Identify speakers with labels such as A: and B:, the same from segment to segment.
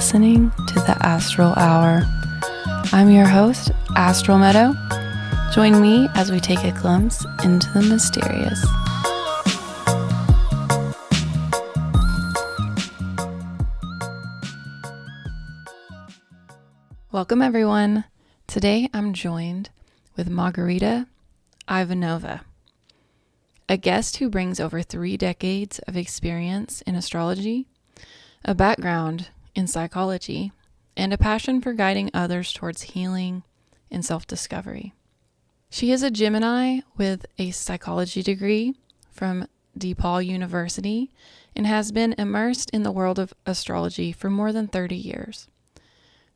A: listening to the Astral Hour. I'm your host, Astral Meadow. Join me as we take a glimpse into the mysterious. Welcome, everyone. Today I'm joined with Margarita Ivanova, a guest who brings over 3 decades of experience in astrology, a background in psychology, and a passion for guiding others towards healing and self-discovery. She is a Gemini with a psychology degree from DePaul University and has been immersed in the world of astrology for more than 30 years.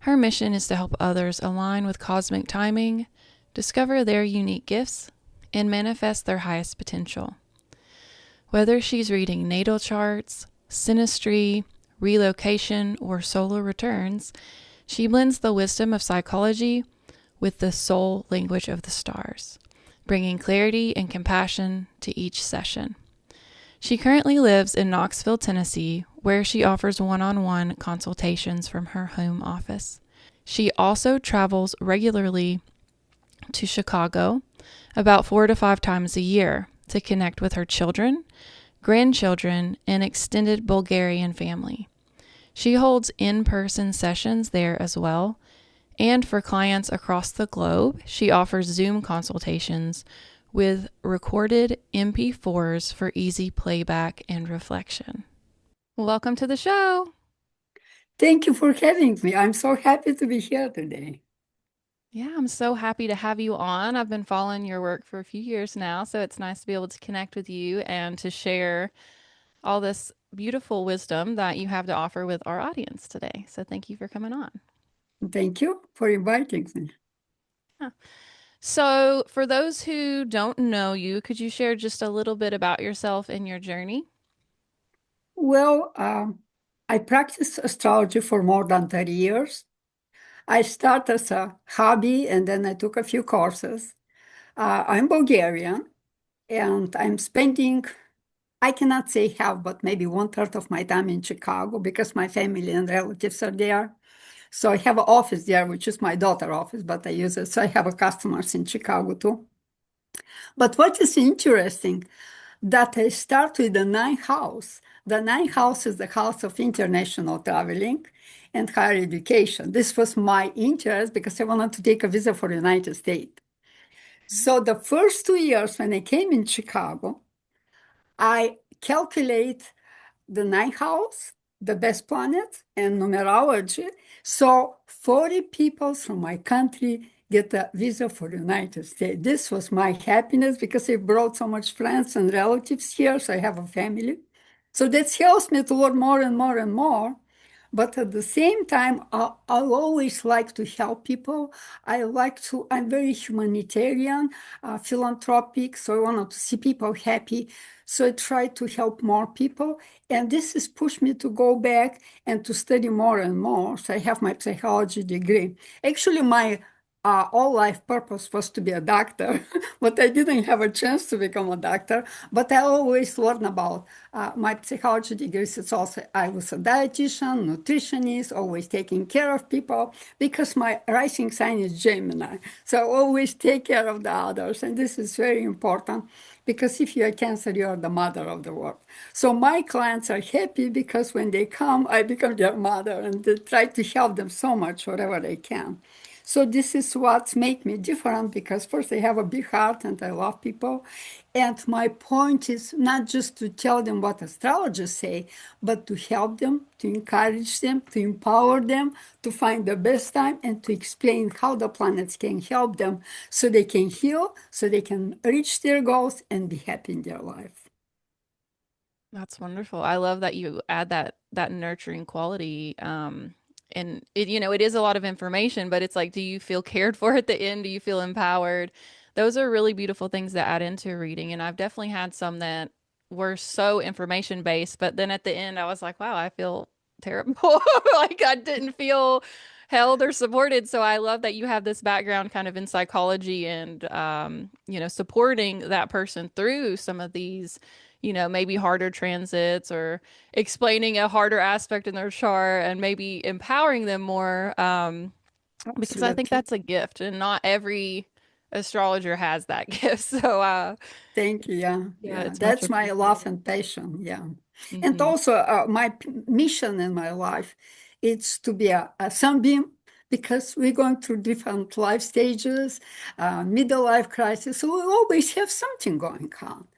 A: Her mission is to help others align with cosmic timing, discover their unique gifts, and manifest their highest potential. Whether she's reading natal charts, synastry, relocation, or solar returns, she blends the wisdom of psychology with the soul language of the stars, bringing clarity and compassion to each session. She currently lives in Knoxville, Tennessee, where she offers one-on-one consultations from her home office. She also travels regularly to Chicago about 4 to 5 times a year to connect with her children, grandchildren, and extended Bulgarian family. She holds in-person sessions there as well, and for clients across the globe, she offers Zoom consultations with recorded MP4s for easy playback and reflection. Welcome to the show.
B: Thank you for having me. I'm so happy to be here today.
A: Yeah, I'm so happy to have you on. I've been following your work for a few years now, so it's nice to be able to connect with you and to share all this beautiful wisdom that you have to offer with our audience today. So thank you for coming on.
B: Thank you for inviting me.
A: Yeah. So for those who don't know you, could you share just a little bit about yourself and your journey?
B: Well, I practiced astrology for more than 30 years. I started as a hobby and then I took a few courses. I'm Bulgarian and I'm spending, I cannot say half, but maybe 1/3 of my time in Chicago because my family and relatives are there. So I have an office there, which is my daughter's office, but I use it. So I have customers in Chicago too. But what is interesting, that I start with the ninth house. The ninth house is the house of international traveling and higher education. This was my interest because I wanted to take a visa for the United States. So the first 2 years when I came in Chicago, I calculate the ninth house, the best planet, and numerology. So 40 people from my country get a visa for the United States. This was my happiness because I brought so much friends and relatives here, so I have a family. So that helps me to learn more and more and more. But at the same time, I always like to help people. I'm very humanitarian, philanthropic, so I wanted to see people happy. So I try to help more people. And this has pushed me to go back and to study more and more. So I have my psychology degree. Actually, my all life purpose was to be a doctor, but I didn't have a chance to become a doctor. But I always learn about my psychology degrees. It's also, I was a dietitian, nutritionist, always taking care of people because my rising sign is Gemini. So I always take care of the others. And this is very important because if you are Cancer, you are the mother of the world. So my clients are happy because when they come, I become their mother and they try to help them so much, whatever I can. So this is what makes me different because first I have a big heart and I love people. And my point is not just to tell them what astrologers say, but to help them, to encourage them, to empower them, to find the best time and to explain how the planets can help them so they can heal, so they can reach their goals and be happy in their life.
A: That's wonderful. I love that you add that nurturing quality. And it, it is a lot of information, but it's like, do you feel cared for at the end? Do you feel empowered? Those are really beautiful things that add into reading. And I've definitely had some that were so information based, but then at the end I was like, wow, I feel terrible. Like I didn't feel held or supported. So I love that you have this background kind of in psychology and supporting that person through some of these maybe harder transits or explaining a harder aspect in their chart and maybe empowering them more. Because I think
B: Absolutely.
A: that's a gift, and not every astrologer has that gift. So,
B: Thank you. Yeah,
A: yeah,
B: yeah.
A: it's much
B: That's my love
A: appreciated.
B: and passion. Yeah. And
A: Hmm.
B: also, mission in my life, it's to be a sunbeam because we're going through different life stages, middle life crisis. So we always have something going on.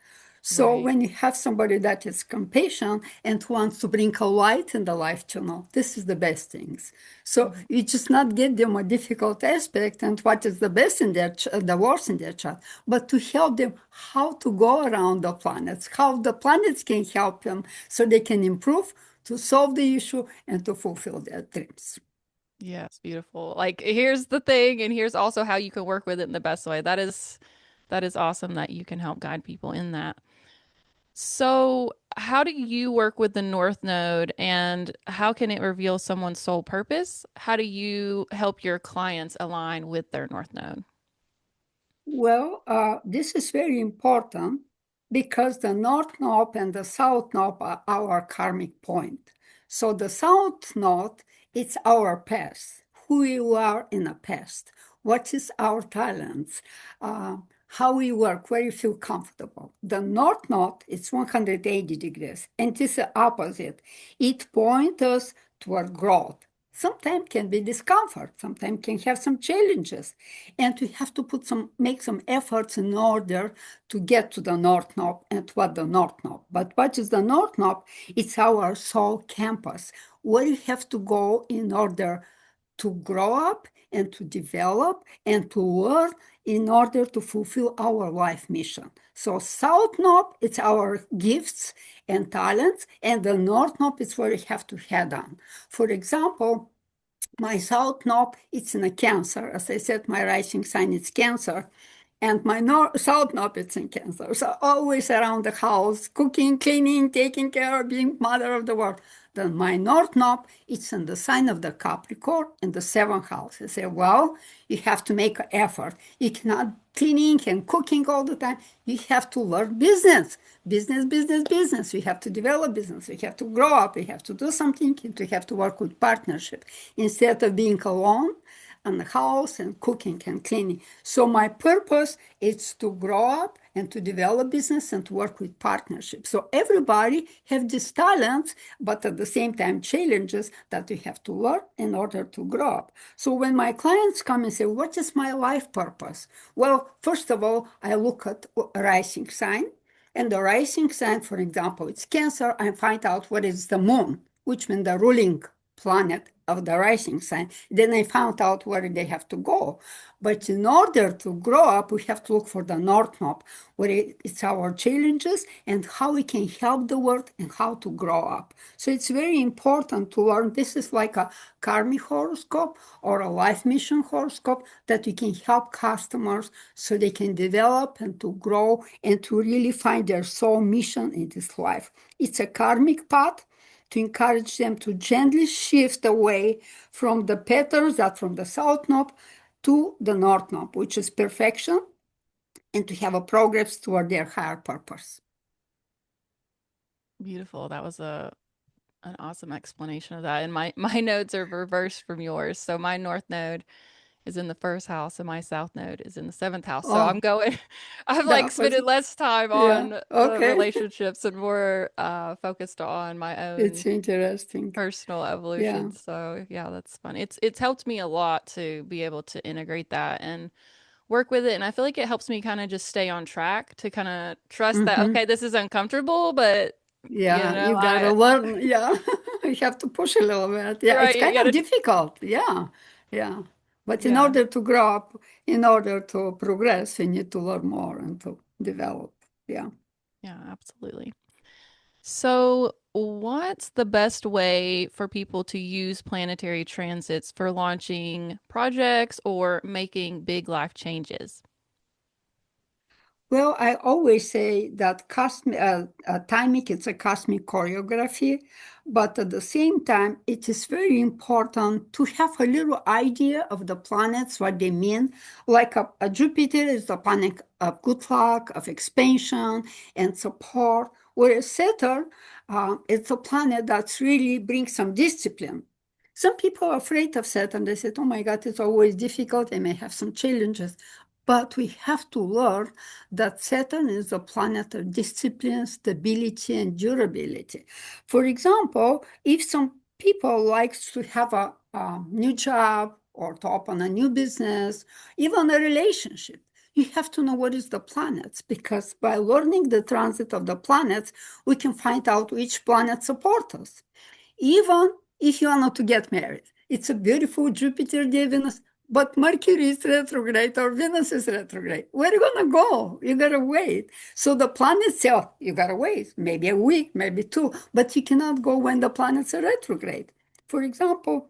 B: So
A: Right.
B: when you have somebody that is compassionate and wants to bring a light in the life channel, this is the best things. So
A: Mhm.
B: you just not get them a difficult aspect and what is the best in their, the worst in their chart, but to help them how to go around the planets, how the planets can help them so they can improve, to solve the issue, and to fulfill their dreams.
A: Yes, beautiful. Like here's the thing, and here's also how you can work with it in the best way. That is awesome that you can help guide people in that. So, how do you work with the North Node and how can it reveal someone's soul purpose? How do you help your clients align with their North Node?
B: Well, this is very important because the North Node and the South Node are our karmic point. So the South Node, it's our past, who you are in the past, what is our talents, uh, how we work, where you feel comfortable. The North Node, it's 180 degrees, and it's the opposite. It points us toward growth. Sometimes can be discomfort, sometimes can have some challenges, and we have to make some efforts in order to get to the North Node and what the North Node. But what is the North Node? It's our soul campus, where you have to go in order to grow up and to develop and to learn in order to fulfill our life mission. So South Node, it's our gifts and talents, and the North Node is where you have to head on. For example, my south node, it's in a Cancer. As I said, my rising sign is Cancer. And my south node, it's in Cancer. So always around the house, cooking, cleaning, taking care, being mother of the world. Then my north node, it's in the sign of the Capricorn in the seventh house. I say, well, you have to make an effort. You cannot cleaning and cooking all the time. You have to learn business, business, business, business. We have to develop business. We have to grow up. We have to do something. And we have to work with partnership instead of being alone and the house and cooking and cleaning. So my purpose is to grow up and to develop business and to work with partnerships. So everybody have these talents, but at the same time challenges that we have to learn in order to grow up. So when my clients come and say, what is my life purpose? Well, first of all, I look at rising sign. And the rising sign, for example, it's Cancer. I find out what is the moon, which means the ruling planet of the rising sign. Then I found out where they have to go. But in order to grow up, we have to look for the North Node, where it's our challenges and how we can help the world and how to grow up. So it's very important to learn. This is like a karmic horoscope or a life mission horoscope that we can help customers so they can develop and to grow and to really find their soul mission in this life. It's a karmic path to encourage them to gently shift away from the patterns that from the south node to the north node, which is perfection, and to have a progress toward their higher purpose.
A: Beautiful. That was a an awesome explanation of that. And my nodes are reversed from yours. So my North Node is in the first house and my South Node is in the seventh house. So I'm
B: Oh,
A: going, I've
B: the
A: like spent
B: opposite.
A: less time
B: Yeah.
A: on the
B: Okay.
A: relationships and more focused on my
B: It's
A: own
B: interesting.
A: personal
B: Yeah.
A: evolution. So yeah, that's fun. It's helped me a lot to be able to integrate that and work with it. And I feel like it helps me kind of just stay on track to kind of trust that,
B: Hmm.
A: okay, this is uncomfortable, but
B: Yeah, you gotta
A: I
B: learn. Yeah, you have to push a little bit. Yeah,
A: right,
B: it's
A: you
B: kind of
A: gotta
B: difficult. Yeah, yeah. But in
A: yeah.
B: order to grow up, in order to progress, you need to learn more and to develop. Yeah.
A: Yeah, absolutely. So, what's the best way for people to use planetary transits for launching projects or making big life changes?
B: Well, I always say that timing is a cosmic choreography, but at the same time, it is very important to have a little idea of the planets, what they mean. Like a Jupiter is the planet of good luck, of expansion and support, Whereas Saturn, it's a planet that really brings some discipline. Some people are afraid of Saturn. They said, oh my God, it's always difficult. They may have some challenges. But we have to learn that Saturn is a planet of discipline, stability, and durability. For example, if some people likes to have a new job or to open a new business, even a relationship, you have to know what is the planets, because by learning the transit of the planets, we can find out which planet support us. Even if you are not to get married, it's a beautiful Jupiter day Venus, but Mercury is retrograde or Venus is retrograde. Where are you gonna go? You gotta wait. So the planets say, oh, you gotta wait, maybe a week, maybe two, but you cannot go when the planets are retrograde. For example,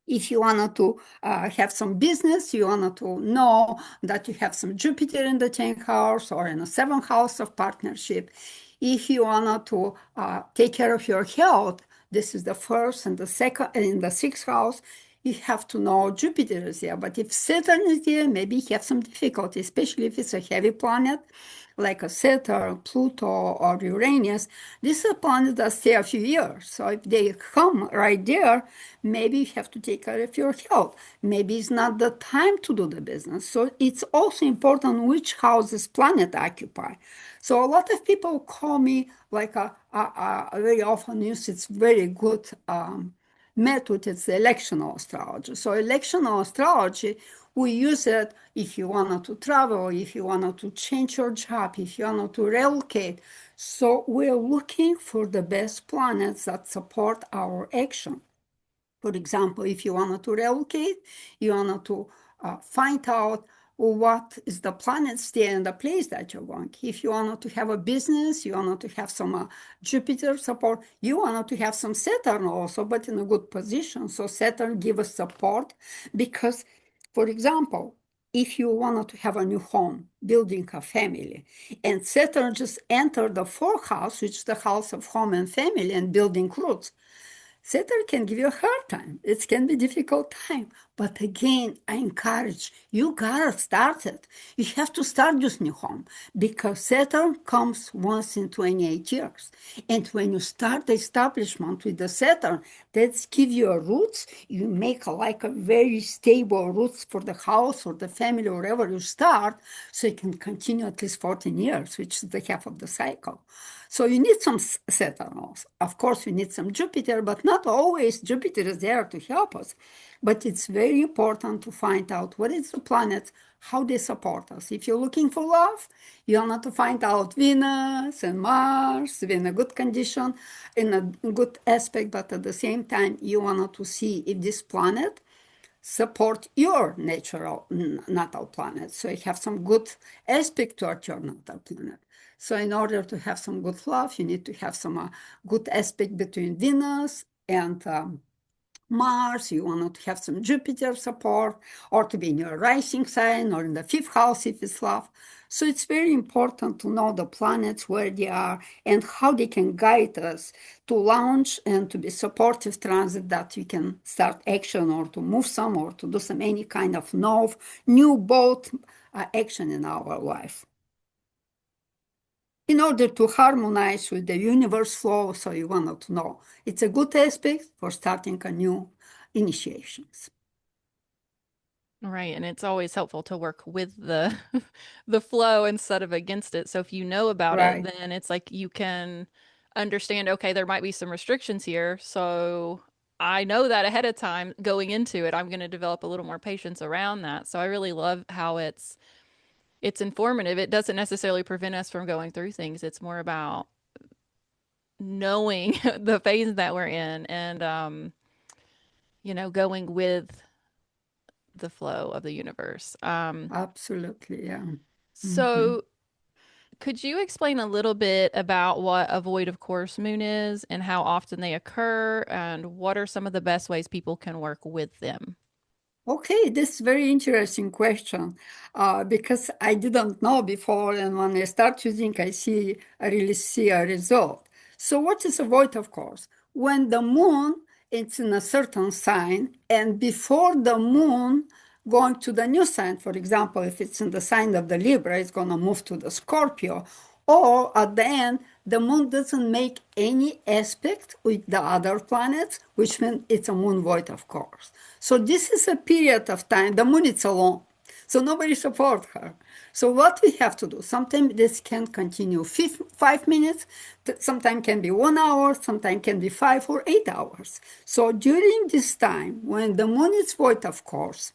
B: if you wanted to have some business, you wanted to know that you have some Jupiter in the 10th house or in the 7th house of partnership. If you wanted to take care of your health, this is the first and the second, and in the 6th house, you have to know Jupiter is there. But if Saturn is there, maybe you have some difficulty, especially if it's a heavy planet like a Saturn, Pluto, or Uranus. This is a planet that stay a few years. So if they come right there, maybe you have to take care of your health. Maybe it's not the time to do the business. So it's also important which house this planet occupy. So a lot of people call me like very often use it's very good method. It's electional astrology. So electional astrology, we use it if you wanted to travel, if you wanted to change your job, if you wanted to relocate. So we're looking for the best planets that support our action. For example, if you wanted to relocate, you wanted to find out what is the planet stay in the place that you're going. If you wanted to have a business, you wanted to have some Jupiter support, you wanted to have some Saturn also, but in a good position. So Saturn give us support because, for example, if you wanted to have a new home, building a family, and Saturn just entered the fourth house, which is the house of home and family and building roots, Saturn can give you a hard time. It can be difficult time. But again, I encourage you gotta start it. You have to start this new home because Saturn comes once in 28 years. And when you start the establishment with the Saturn, that's give you a roots. You make like a very stable roots for the house or the family, or wherever you start, so you can continue at least 14 years, which is the half of the cycle. So you need some Saturn also. Of course, you need some Jupiter, but not always Jupiter is there to help us. But it's very important to find out what is the planet, how they support us. If you're looking for love, you want to find out Venus and Mars in a good condition, in a good aspect, but at the same time, you want to see if this planet support your natural natal planet. So you have some good aspect toward your natal planet. So in order to have some good love, you need to have some good aspect between Venus and Mars. You want to have some Jupiter support, or to be in your rising sign or in the fifth house if it's love. So it's very important to know the planets, where they are, and how they can guide us to launch and to be supportive transit that we can start action or to move some or to do some any kind of new bold action in our life in order to harmonize with the universe flow. So you want to know it's a good aspect for starting a new initiations.
A: Right, and it's always helpful to work with the the flow instead of against it. So if you know about it,
B: Right.
A: then it's like you can understand, okay, there might be some restrictions here. So I know that ahead of time going into it, I'm going to develop a little more patience around that. So I really love how it's informative. It doesn't necessarily prevent us from going through things. It's more about knowing the phase that we're in and going with the flow of the universe.
B: Absolutely. Yeah. Mhm.
A: So could you explain a little bit about what a void of course moon is and how often they occur and what are some of the best ways people can work with them?
B: Okay, this is very interesting question because I didn't know before, and when I start using, I really see a result. So, what is a void of course? When the moon is in a certain sign, and before the moon going to the new sign, for example, if it's in the sign of the Libra, it's going to move to the Scorpio, or at the end, the moon doesn't make any aspect with the other planets, which means it's a moon void, of course. So this is a period of time. The moon is alone. So nobody supports her. So what we have to do, sometimes this can continue 5 minutes, sometimes can be 1 hour, sometimes can be 5 or 8 hours. So during this time, when the moon is void, of course,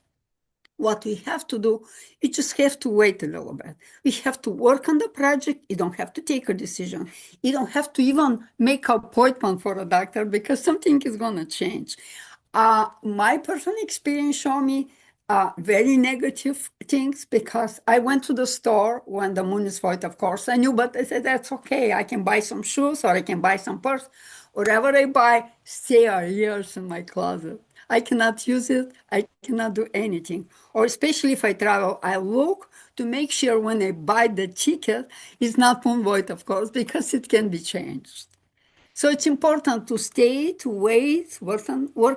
B: what we have to do, you just have to wait a little bit. We have to work on the project. You don't have to take a decision. You don't have to even make an appointment for a doctor because something is going to change. My personal experience showed me very negative things because I went to the store when the moon is void, of course. I knew, but I said, that's okay. I can buy some shoes or I can buy some purse. Whatever I buy, stay years in my closet. I cannot use it. I cannot do anything. Or especially if I travel, I look to make sure when I buy the ticket, it's not moon void, of course, because it can be changed. So it's important to stay, to wait, work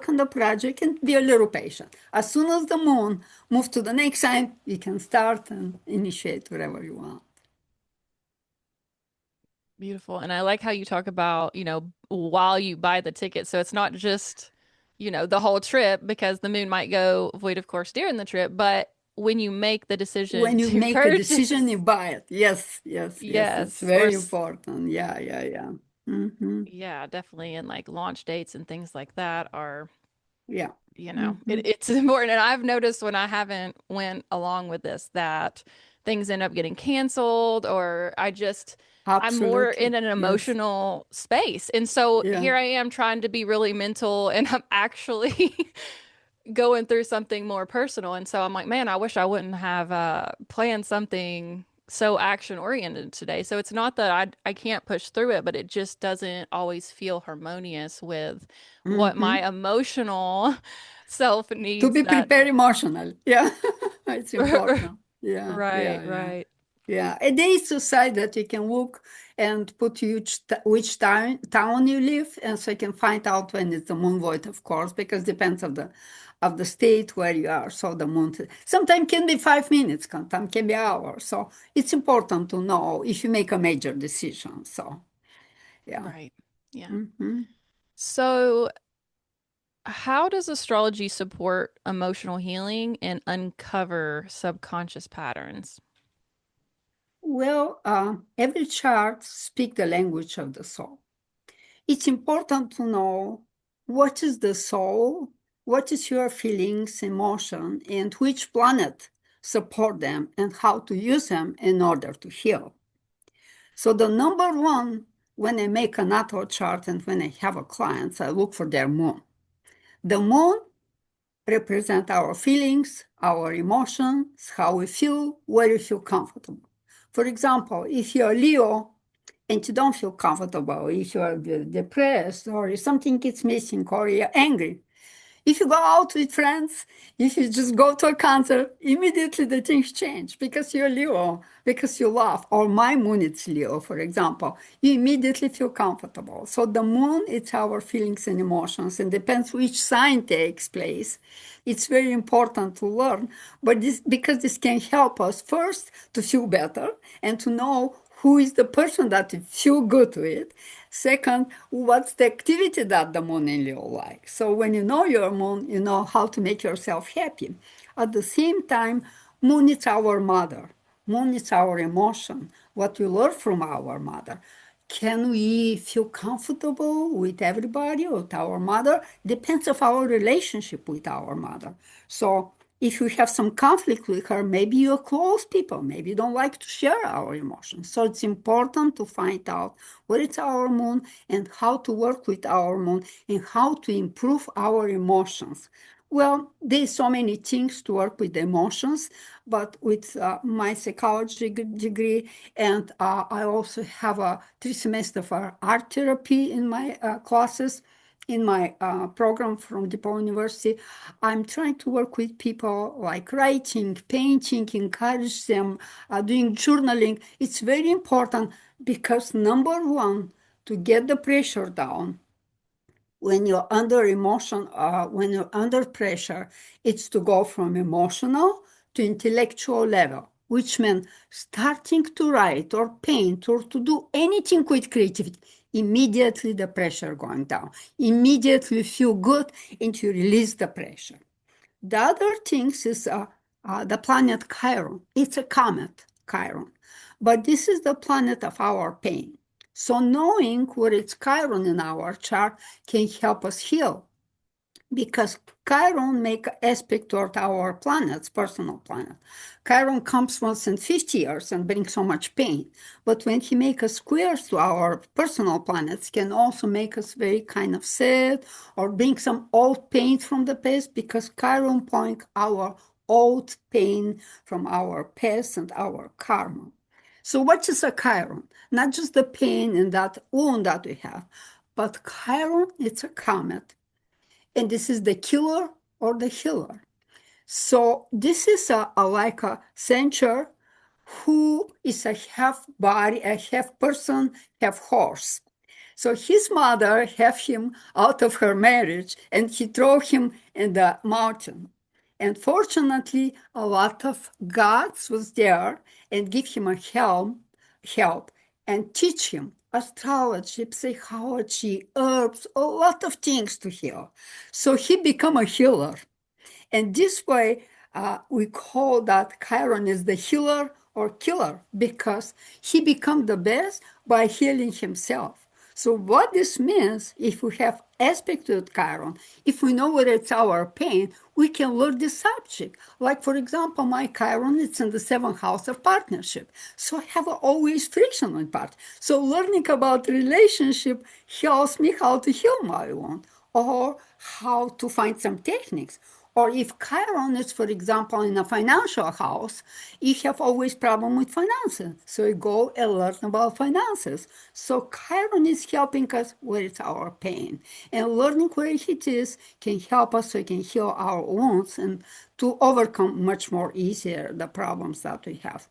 B: on the project, and be a little patient. As soon as the moon moves to the next sign, you can start and initiate whatever you want.
A: Beautiful. And I like how you talk about, while you buy the ticket. So it's not just, the whole trip because the moon might go void of course during the trip, but when you make the decision
B: When you
A: to
B: make a decision,
A: purchase,
B: you buy it. Yes, yes, yes. It's
A: yes,
B: very important. Yeah, yeah, yeah. Hmm.
A: yeah, definitely. And like launch dates and things like that are,
B: Yeah.
A: it,
B: Hmm.
A: it's important. And I've noticed when I haven't went along with this that things end up getting canceled or I'm more in
B: Absolutely.
A: an
B: Yes.
A: emotional space. And so
B: Yeah.
A: here I am trying to be really mental and I'm actually going through something more personal. And so I'm like, man, I wish I wouldn't have planned something so action oriented today. So it's not that I can't push through it, but it just doesn't always feel harmonious with what my
B: Hmm.
A: emotional self
B: To
A: needs
B: be
A: that
B: prepared
A: day.
B: emotional. Yeah. It's important. Yeah,
A: Right,
B: yeah, yeah.
A: right.
B: Yeah, and there is a site that you can look and put which town you live, and so you can find out when it's the moon void, of course, because depends of the state where you are. So the moon sometimes can be 5 minutes, sometimes can be hours. So it's important to know if you make a major decision. So yeah.
A: Right. Yeah.
B: Hmm.
A: So how does astrology support emotional healing and uncover subconscious patterns?
B: Well, every chart speaks the language of the soul. It's important to know what is the soul, what is your feelings, emotion, and which planet support them and how to use them in order to heal. So the number one, when I make a natal chart and when I have a client, I look for their moon. The moon represent our feelings, our emotions, how we feel, where we feel comfortable. For example, if you're Leo and you don't feel comfortable, if you're depressed or if something is missing or you're angry, if you go out with friends, if you just go to a concert, immediately the things change because you're Leo, because you laugh. Or my moon is Leo, for example. You immediately feel comfortable. So the moon, it's our feelings and emotions, and depends which sign takes place. It's very important to learn, but this because this can help us first to feel better and to know who is the person that you feel good with. Second, what's the activity that the moon in Leo like? So when you know your moon, you know how to make yourself happy. At the same time, moon is our mother. Moon is our emotion, what we learn from our mother. Can we feel comfortable with everybody, with our mother? Depends of our relationship with our mother. So if you have some conflict with her, maybe you're close people, maybe you don't like to share our emotions. So it's important to find out what is our moon and how to work with our moon and how to improve our emotions. Well, there's so many things to work with the emotions, but with my psychology degree, and I also have a 3 semester for art therapy in my classes in my program from DePaul University. I'm trying to work with people like writing, painting, encourage them, doing journaling. It's very important because number one, to get the pressure down, when you're under emotion, when you're under pressure, it's to go from emotional to intellectual level. which meant starting to write or paint or to do anything with creativity, immediately the pressure going down. Immediately feel good and you release the pressure. The other things is the planet Chiron. It's a comet, Chiron. But this is the planet of our pain. So knowing where it's Chiron in our chart can help us heal because Chiron make aspect toward our planets, personal planet. Chiron comes once in 50 years and brings so much pain. But when he makes a squares to our personal planets, can also make us very kind of sad or bring some old pain from the past because Chiron point our old pain from our past and our karma. So what is a Chiron? Not just the pain and that wound that we have, but Chiron, it's a comet and this is the killer or the healer. So this is like a centaur who is a half body, a half person, half horse. So his mother have him out of her marriage and he throw him in the mountain. And fortunately, a lot of gods was there and give him a help and teach him astrology, psychology, herbs, a lot of things to heal. So he become a healer. And this way, we call that Chiron is the healer or killer because he become the best by healing himself. So what this means, if we have aspect with Chiron, if we know where it's our pain, we can learn this subject. Like for example, my Chiron, it's in the seventh house of partnership. So I have always friction with part. So learning about relationship helps me how to heal my wound or how to find some techniques. Or if Chiron is, for example, in a financial house, you have always problem with finances. So you go and learn about finances. So Chiron is helping us where it's our pain. And learning where it is can help us so we can heal our wounds and to overcome much more easier the problems that we have.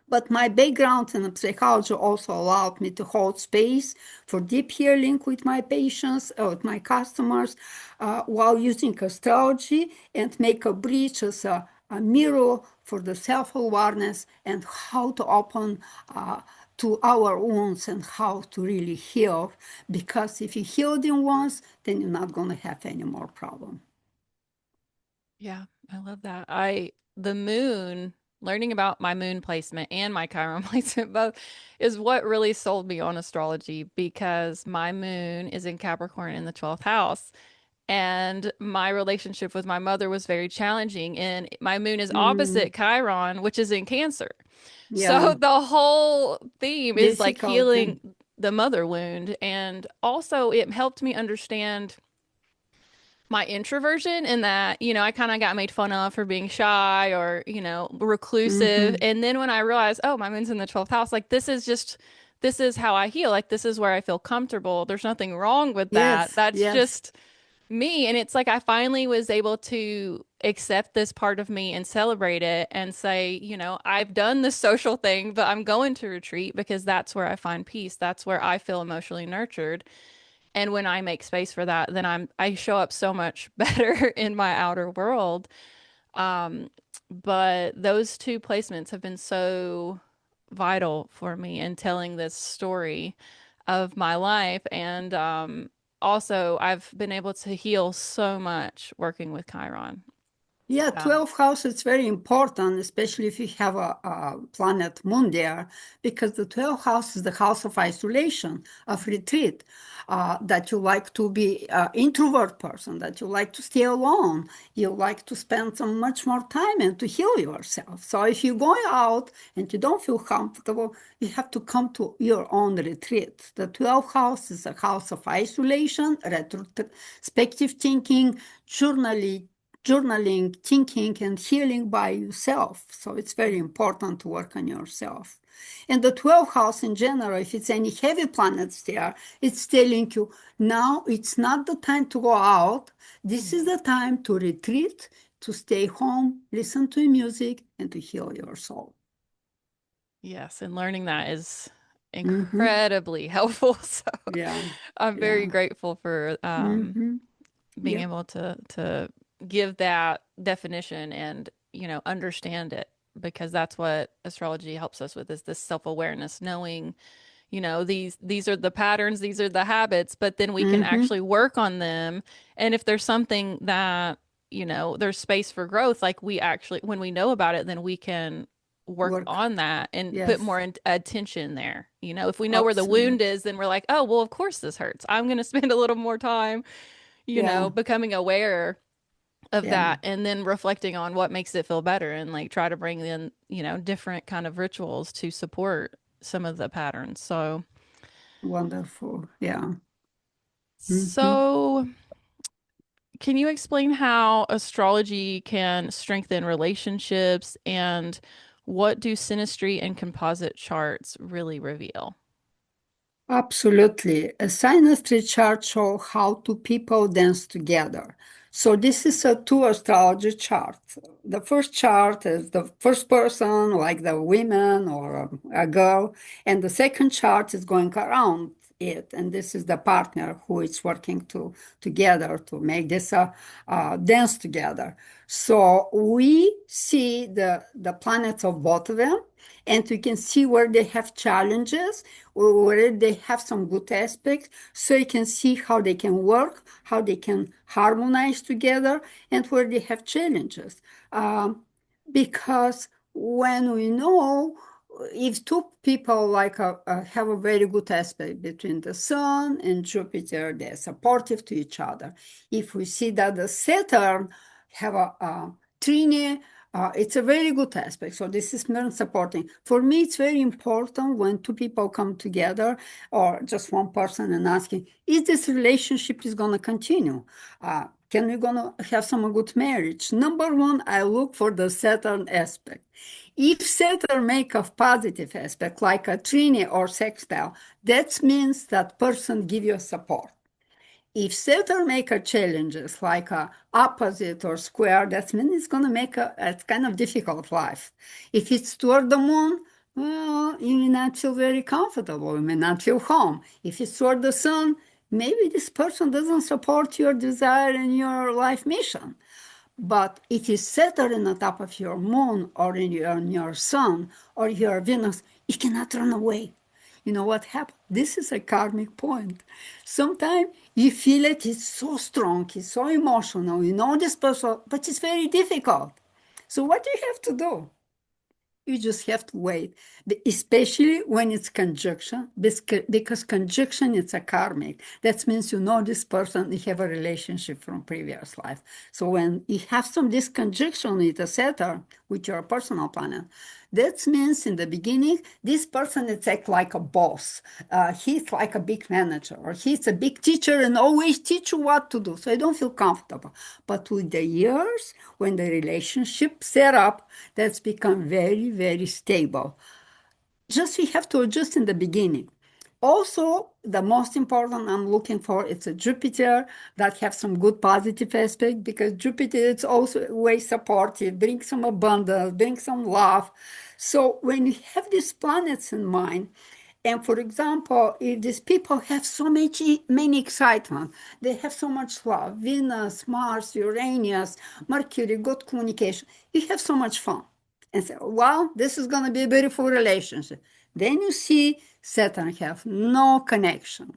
B: But my background in psychology also allowed me to hold space for deep healing with my patients, with my customers, while using astrology and make a bridge as a mirror for the self-awareness and how to open to our wounds and how to really heal. Because if you heal them once, then you're not going to have any more problem.
A: Yeah, I love that. The moon, learning about my moon placement and my Chiron placement both is what really sold me on astrology because my moon is in Capricorn in the 12th house. And my relationship with my mother was very challenging. And my moon is
B: Mm,
A: opposite Chiron, which is in Cancer. So
B: yeah,
A: the whole theme is like
B: difficult.
A: healing the mother wound. And also, it helped me understand my introversion in that, I kind of got made fun of for being shy or, reclusive.
B: Mm-hmm.
A: And then when I realized, oh, my moon's in the 12th house, like this is how I heal. Like this is where I feel comfortable. There's nothing wrong with that.
B: Yes,
A: That's
B: yes.
A: just me. And it's like I finally was able to accept this part of me and celebrate it and say, I've done this social thing, but I'm going to retreat because that's where I find peace. That's where I feel emotionally nurtured. And when I make space for that, then I show up so much better in my outer world. Um, but those two placements have been so vital for me in telling this story of my life. And also, I've been able to heal so much working with Chiron.
B: Yeah,
A: Um,
B: 12th house is very important, especially if you have a planet moon there, because the 12th house is the house of isolation, of retreat, that you like to be an introvert person, that you like to stay alone, you like to spend some much more time and to heal yourself. So if you're going out and you don't feel comfortable, you have to come to your own retreat. The 12th house is a house of isolation, retrospective thinking, journaling, thinking, and healing by yourself. So it's very important to work on yourself. And the 12th house in general, if it's any heavy planets there, it's telling you now it's not the time to go out. This is
A: Mhm.
B: the time to retreat, to stay home, listen to music, and to heal your soul.
A: Yes, and learning that is
B: Mm-hmm.
A: incredibly helpful. So
B: Yeah.
A: I'm very
B: Yeah.
A: grateful for
B: Mm-hmm.
A: being
B: Yeah.
A: able to give that definition and understand it because that's what astrology helps us with, is this self-awareness, knowing, these are the patterns, these are the habits, but then we can
B: Mm-hmm.
A: actually work on them. And if there's something that, there's space for growth, like we actually, when we know about it, then we can work
B: Work.
A: on that and put more
B: Yes,
A: attention there. If we know where the wound
B: absolutely.
A: is, then we're like, oh, well, of course this hurts. I'm going to spend a little more time,
B: Yeah,
A: becoming aware of
B: yeah,
A: that, and then reflecting on what makes it feel better, and like try to bring in, different kind of rituals to support some of the patterns.
B: wonderful. Yeah. Mm-hmm.
A: So can you explain how astrology can strengthen relationships, and what do synastry and composite charts really reveal?
B: Absolutely. A synastry chart show how two people dance together. So this is a two astrology chart. The first chart is the first person, like the woman or a girl, and the second chart is going around it, and this is the partner who is working together to make this dance together. So we see the planets of both of them, and we can see where they have challenges, where they have some good aspects, so you can see how they can work, how they can harmonize together, and where they have challenges. Um, because when we know, if two people have a very good aspect between the Sun and Jupiter, they're supportive to each other. If we see that the Saturn have a trine, it's a very good aspect. So this is very supporting. For me, it's very important when two people come together or just one person and asking, is this relationship is going to continue? Can we going to have some good marriage? Number one, I look for the Saturn aspect. If Saturn make a positive aspect, like a trine or sextile, that means that person give you support. If Saturn make a challenges like a opposite or square, that means it's going to make a kind of difficult life. If it's toward the moon, well, you may not feel very comfortable. You may not feel home. If it's toward the sun, maybe this person doesn't support your desire and your life mission. But if you Saturn on the top of your moon or in your sun or your Venus, you cannot run away. You know what happened? This is a karmic point. Sometimes you feel it is so strong, it's so emotional, you know this person, but it's very difficult. So what do you have to do? You just have to wait, especially when it's conjunction, because conjunction is a karmic. That means you know this person, you have a relationship from previous life. So when you have some this conjunction with a Saturn, with your personal planet, that means in the beginning, this person is act like a boss. He's like a big manager, or he's a big teacher and always teach you what to do. So I don't feel comfortable. But with the years, when the relationship set up, that's become very, very stable. Just we have to adjust in the beginning. Also, the most important I'm looking for it's a Jupiter that have some good positive aspect, because Jupiter is also way supportive, brings some abundance, brings some love. So when you have these planets in mind, and for example, if these people have so many excitement, they have so much love, Venus, Mars, Uranus, Mercury, good communication, you have so much fun. And say, well, this is going to be a beautiful relationship. Then you see Saturn have no connection,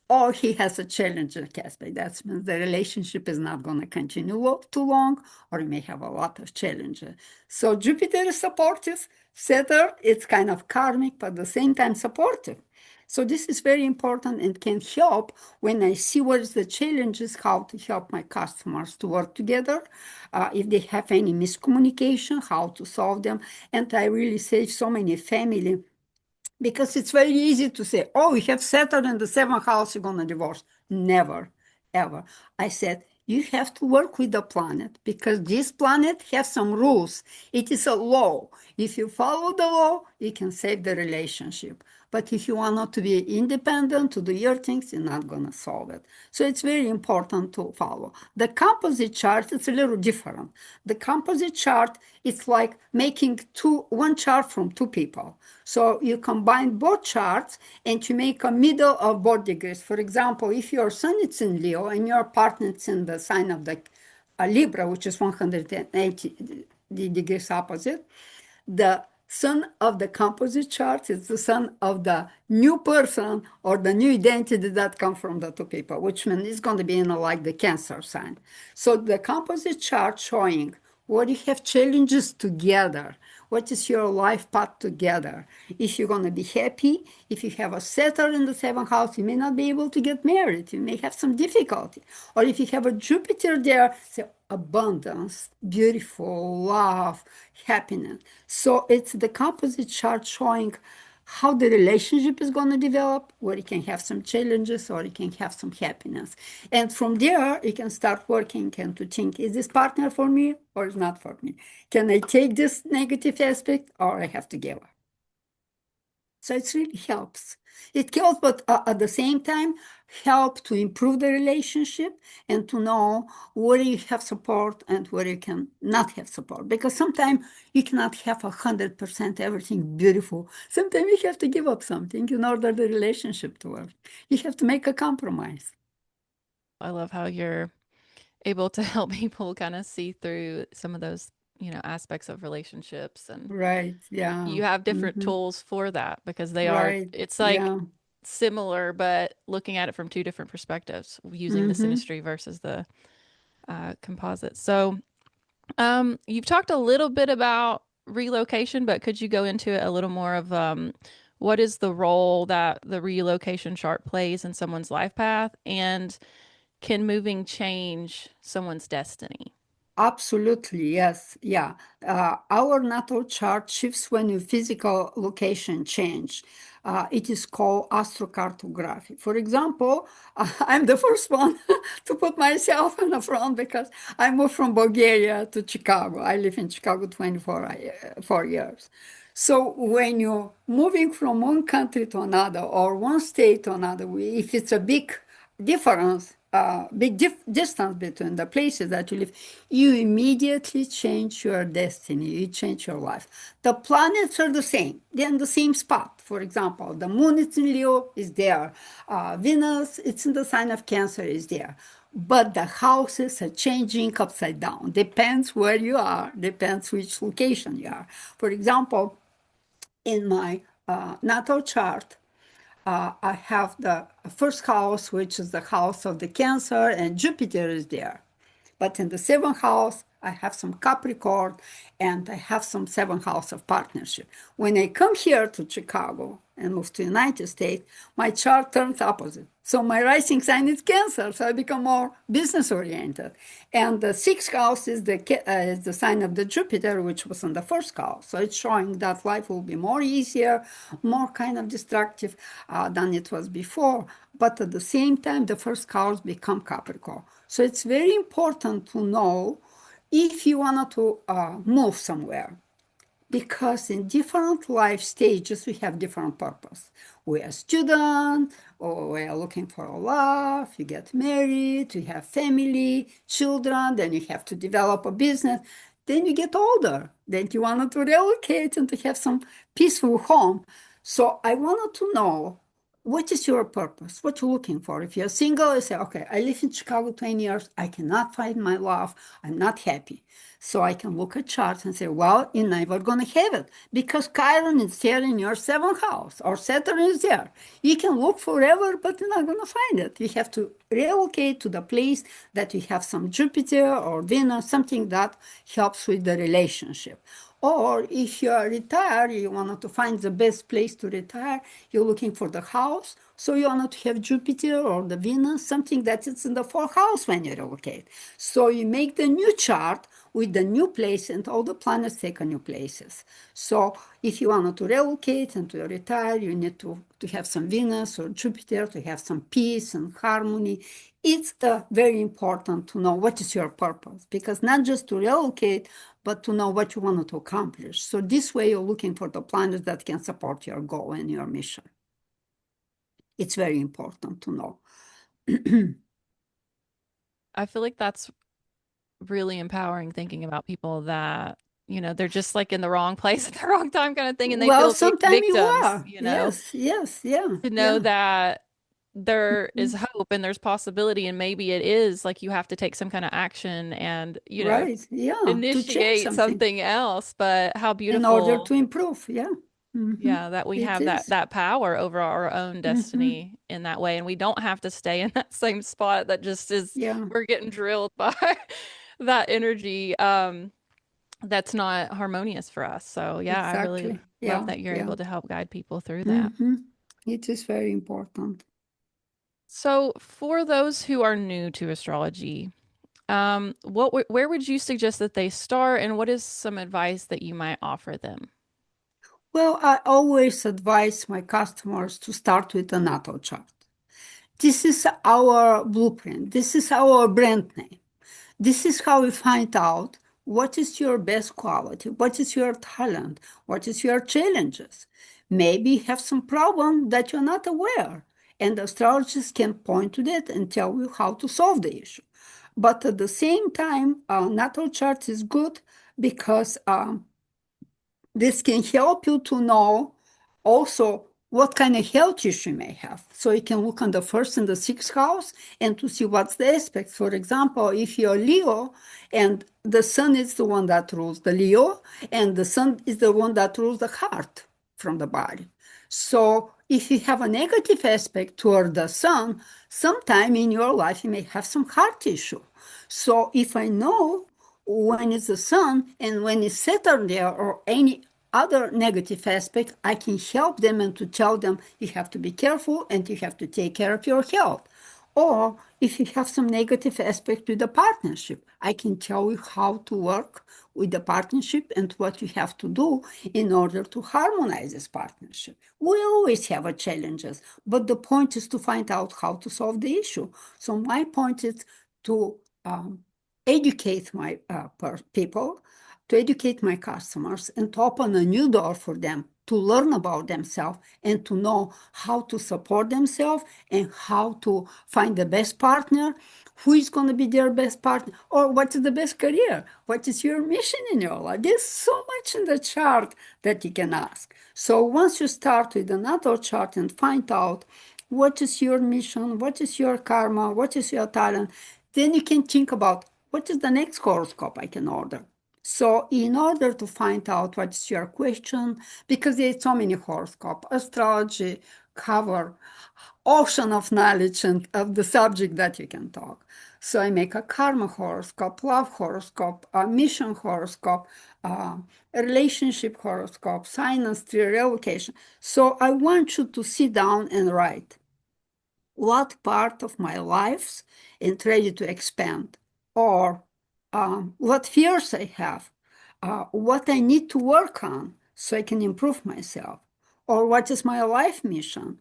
B: or he has a challenging aspect. That means the relationship is not going to continue too long, or you may have a lot of challenges. So Jupiter is supportive. Saturn, it's kind of karmic, but at the same time supportive. So this is very important and can help when I see what is the challenges, how to help my customers to work together. If they have any miscommunication, how to solve them. And I really save so many family, because it's very easy to say, oh, we have Saturn in the seventh house, you're going to divorce. Never, ever. I said, you have to work with the planet, because this planet has some rules. It is a law. If you follow the law, you can save the relationship. But if you want not to be independent, to do your things, you're not going to solve it. So it's very important to follow. The composite chart, it's a little different. The composite chart, it's like making one chart from two people. So you combine both charts and you make a middle of both degrees. For example, if your sun is in Leo and your partner is in the sign of the Libra, which is 180 degrees opposite, the sun of the composite chart is the sun of the new person or the new identity that comes from the two people, which means it's going to be like the Cancer sign. So the composite chart showing what you have challenges together, what is your life path together. If you're going to be happy, if you have a Saturn in the seventh house, you may not be able to get married. You may have some difficulty. Or if you have a Jupiter there, say abundance, beautiful, love, happiness. So it's the composite chart showing how the relationship is going to develop, where you can have some challenges or you can have some happiness. And from there, you can start working and to think, is this partner for me or is not for me? Can I take this negative aspect or I have to give up? So it really helps. It helps, but at the same time, help to improve the relationship and to know where you have support and where you can not have support. Because sometimes you cannot have 100% everything beautiful. Sometimes you have to give up something in order the relationship to work. You have to make a compromise.
A: I love how you're able to help people kind of see through some of those, aspects of relationships, and
B: Right. Yeah.
A: you have different
B: Hmm.
A: tools for that because
B: Right.
A: it's like
B: Yeah.
A: similar, but looking at it from two different perspectives, using the
B: Hmm.
A: synastry versus the composite. So, you've talked a little bit about relocation, but could you go into it a little more of what is the role that the relocation chart plays in someone's life path, and can moving change someone's destiny?
B: Absolutely, yes. Yeah. Our natal chart shifts when your physical location change. It is called astrocartography. For example, I'm the first one to put myself in the front because I moved from Bulgaria to Chicago. I live in Chicago 4 years. So when you're moving from one country to another or one state to another, if it's a big difference, distance between the places that you live, you immediately change your destiny, you change your life. The planets are the same, they're in the same spot. For example, the moon is in Leo, is there. Venus, it's in the sign of Cancer, is there. But the houses are changing upside down. Depends where you are, depends which location you are. For example, in my natal chart, I have the first house, which is the house of the Cancer, and Jupiter is there. But in the seventh house, I have some Capricorn and I have some seventh house of partnership. When I come here to Chicago and move to the United States, my chart turns opposite. So my rising sign is Cancer, so I become more business oriented. And the sixth house is the sign of the Jupiter, which was in the first house. So it's showing that life will be more easier, more kind of destructive than it was before. But at the same time, the first house become Capricorn. So it's very important to know if you want to move somewhere, because in different life stages we have different purpose. We are student, or we are looking for a love, you get married, you have family, children, then you have to develop a business. Then you get older, then you wanted to relocate and to have some peaceful home. So I wanted to know, what is your purpose? What you're looking for? If you're single, you say, okay, I live in Chicago 20 years. I cannot find my love. I'm not happy. So I can look at charts and say, well, you're never going to have it because Chiron is there in your seventh house or Saturn is there. You can look forever, but you're not going to find it. You have to relocate to the place that you have some Jupiter or Venus, something that helps with the relationship. Or if you are retired, you want to find the best place to retire, you're looking for the house. So you want to have Jupiter or the Venus, something that is in the fourth house when you relocate. So you make the new chart with the new place and all the planets take a new places. So if you want to relocate and to retire, you need to have some Venus or Jupiter to have some peace and harmony. It's very important to know what is your purpose, because not just to relocate, but to know what you want to accomplish. So this way you're looking for the planets that can support your goal and your mission. It's very important to know.
A: I feel like that's really empowering, thinking about people that, they're just like in the wrong place at the wrong time kind of thing, and they
B: Well,
A: feel
B: sometimes you
A: victims,
B: are. Yes, yes, yeah,
A: to know
B: yeah.
A: that there is
B: Mhm.
A: hope and there's possibility, and maybe it is like you have to take some kind of action and,
B: Right. Yeah. To change
A: initiate
B: something
A: something else. But how
B: in order
A: beautiful,
B: to improve. Yeah. Hmm.
A: yeah, that we
B: It
A: have that
B: is.
A: power over our own
B: Hmm.
A: destiny in that way, and we don't have to stay in that same spot that just is
B: Yeah.
A: we're getting drilled by that energy that's not harmonious for us. So, yeah, I really
B: Exactly.
A: love
B: Yeah.
A: that you're
B: Yeah.
A: able to help guide people through that.
B: Hmm. It is very important.
A: So, for those who are new to astrology, where would you suggest that they start, and what is some advice that you might offer them?
B: Well, I always advise my customers to start with a natal chart. This is our blueprint. This is our brand name. This is how we find out what is your best quality, what is your talent, what is your challenges. Maybe you have some problem that you're not aware, and astrologists can point to that and tell you how to solve the issue. But at the same time, natal chart is good because this can help you to know also what kind of health issue you may have. So you can look on the first and the sixth house and to see what's the aspects. For example, if you're Leo and the sun is the one that rules the Leo, and the sun is the one that rules the heart from the body. So if you have a negative aspect toward the sun, sometime in your life you may have some heart issue. So if I know when it's the sun and when it's Saturn there or any other negative aspect, I can help them and to tell them you have to be careful and you have to take care of your health. Or if you have some negative aspect with the partnership, I can tell you how to work with the partnership and what you have to do in order to harmonize this partnership. We always have a challenges, but the point is to find out how to solve the issue. So my point is to educate my people, to educate my customers, and to open a new door for them to learn about themselves and to know how to support themselves and how to find the best partner, who is going to be their best partner, or what is the best career, what is your mission in your life. There's so much in the chart that you can ask. So once you start with another chart and find out what is your mission, what is your karma, what is your talent, then you can think about what is the next horoscope I can order. So in order to find out what's your question, because there's so many horoscope, astrology cover ocean of knowledge and of the subject that you can talk. So I make a karma horoscope, love horoscope, a mission horoscope, a relationship horoscope, sinus tree, relocation. So I want you to sit down and write what part of my life is ready to expand, or what fears I have, what I need to work on so I can improve myself, or what is my life mission,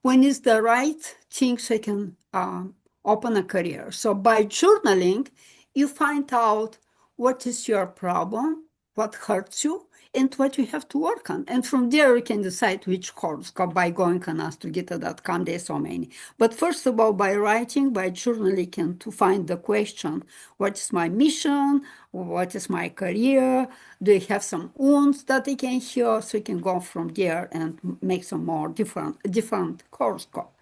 B: when is the right thing so you can open a career. So by journaling, you find out what is your problem, what hurts you, and what you have to work on. And from there, you can decide which horoscope by going on astrogita.com. There's so many. But first of all, by writing, by journaling, and to find the question, what is my mission? What is my career? Do you have some wounds that I can heal? So you can go from there and make some more different horoscope.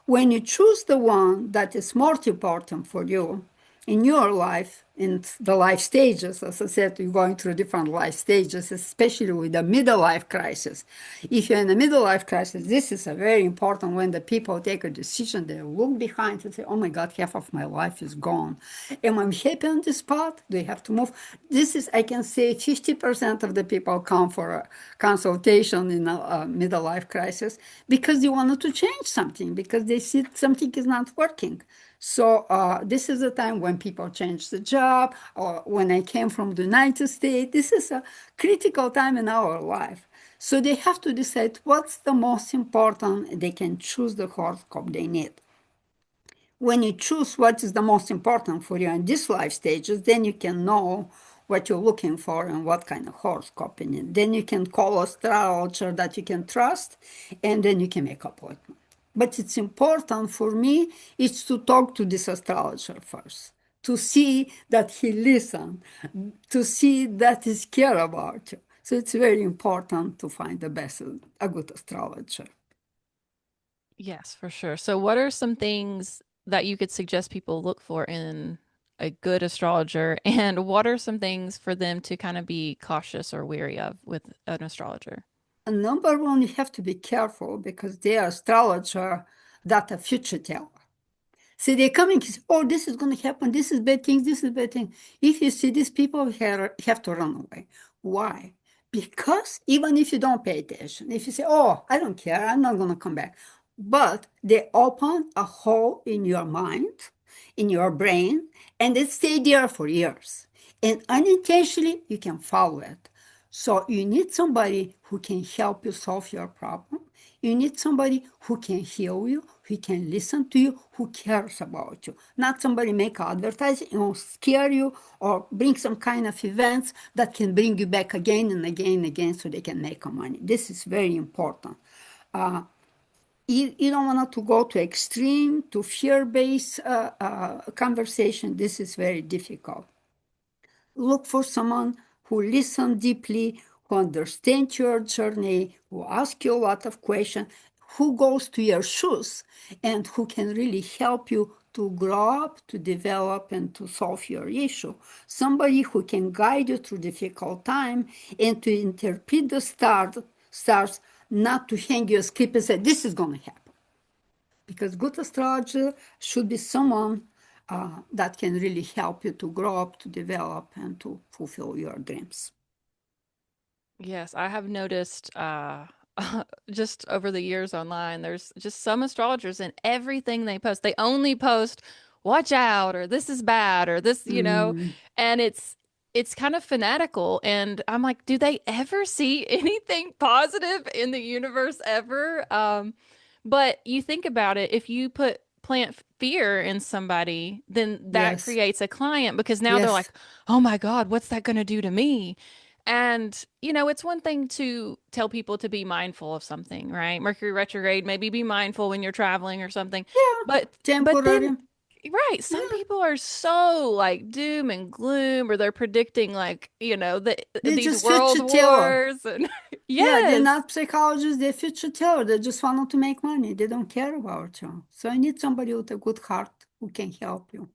B: When you choose the one that is more important for you in your life, in the life stages, as I said, you're going through different life stages, especially with the middle life crisis. If you're in a middle life crisis, this is a very important when the people take a decision, they look behind and say, oh my God, half of my life is gone. Am I happy on this spot? Do I have to move? This is, I can say, 50% of the people come for a consultation in a middle life crisis because they wanted to change something, because they see something is not working. So this is the time when people change the job, or when I came from the United States. This is a critical time in our life. So they have to decide what's the most important. They can choose the horoscope they need. When you choose what is the most important for you in these life stages, then you can know what you're looking for and what kind of horoscope in it. Then you can call astrologer that you can trust, and then you can make appointment. But it's important for me is to talk to this astrologer first, to see that he listens, to see that he cares about you. So it's very important to find the best, a good astrologer.
A: Yes, for sure. So, what are some things that you could suggest people look for in a good astrologer? And what are some things for them to kind of be cautious or wary of with an astrologer?
B: And number one, you have to be careful because they are astrologer that a future teller. See, they come and say, oh, this is going to happen. This is bad things. This is bad thing. If you see these people, have to run away. Why? Because even if you don't pay attention, if you say, oh, I don't care, I'm not going to come back. But they open a hole in your mind, in your brain, and it stay there for years. And unintentionally, you can follow it. So you need somebody who can help you solve your problem. You need somebody who can heal you, who can listen to you, who cares about you. Not somebody make advertising or scare you or bring some kind of events that can bring you back again and again and again so they can make money. This is very important. Uh, you don't want to go to extreme, to fear-based conversation. This is very difficult. Look for someone who listens deeply, who understands your journey, who asks you a lot of questions, who goes to your shoes, and who can really help you to grow up, to develop, and to solve your issue. Somebody who can guide you through difficult time and to interpret the stars, not to hang you a script and say, this is going to happen. Because good astrologer should be someone that can really help you to grow up, to develop, and to fulfill your dreams.
A: Yes, I have noticed just over the years online, there's just some astrologers and everything they post, they only post watch out or this is bad or this,
B: Mm,
A: and it's kind of fanatical and I'm like, do they ever see anything positive in the universe ever? But you think about it, if you plant fear in somebody, then that
B: yes,
A: creates a client because now they're
B: yes.
A: like, "Oh my God, what's that going to do to me?" And, it's one thing to tell people to be mindful of something, right? Mercury retrograde, maybe be mindful when you're traveling or something.
B: Yeah,
A: But
B: temporary.
A: then, right,
B: Yeah,
A: some people are so like doom and gloom, or they're predicting like,
B: they
A: these
B: just
A: world
B: future teller.
A: wars and
B: Yeah, they're
A: yes.
B: not psychologists, they're future teller. They just want to make money. They don't care about you. So I need somebody with a good heart who can help you.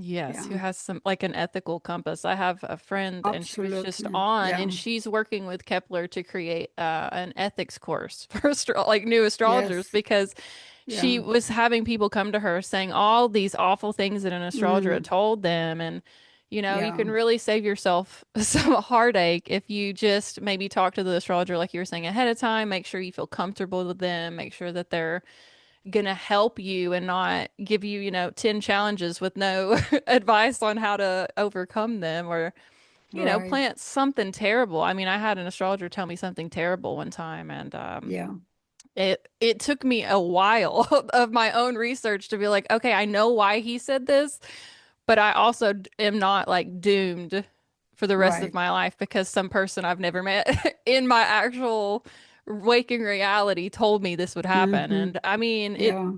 A: Yes, who
B: Yeah,
A: has some like an ethical compass. I have a friend and she was just
B: absolutely.
A: on
B: Yeah,
A: and she's working with Kepler to create an ethics course for like new astrologers
B: yes,
A: because she
B: yeah.
A: was having people come to her saying all these awful things that an astrologer had
B: Mm,
A: told them and you
B: yeah,
A: can really save yourself some heartache if you just maybe talk to the astrologer like you were saying ahead of time, make sure you feel comfortable with them, make sure that they're gonna help you and not give you, 10 challenges with no advice on how to overcome them or,
B: right.
A: plant something terrible. I mean, I had an astrologer tell me something terrible one time and
B: Yeah.
A: it took me a while of my own research to be like, okay, I know why he said this, but I also am not like doomed for the rest of
B: Right.
A: my life because some person I've never met in my actual waking reality told me this would happen.
B: Hmm.
A: And I mean,
B: Yeah.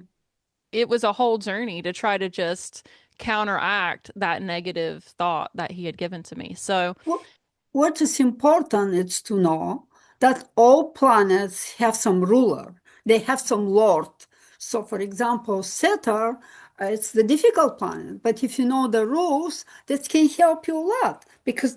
A: it was a whole journey to try to just counteract that negative thought that he had given to me. So,
B: Wh- What is important is to know that all planets have some ruler. They have some lord. So, for example, Saturn, it's the difficult planet, but if you know the rules, that can help you a lot because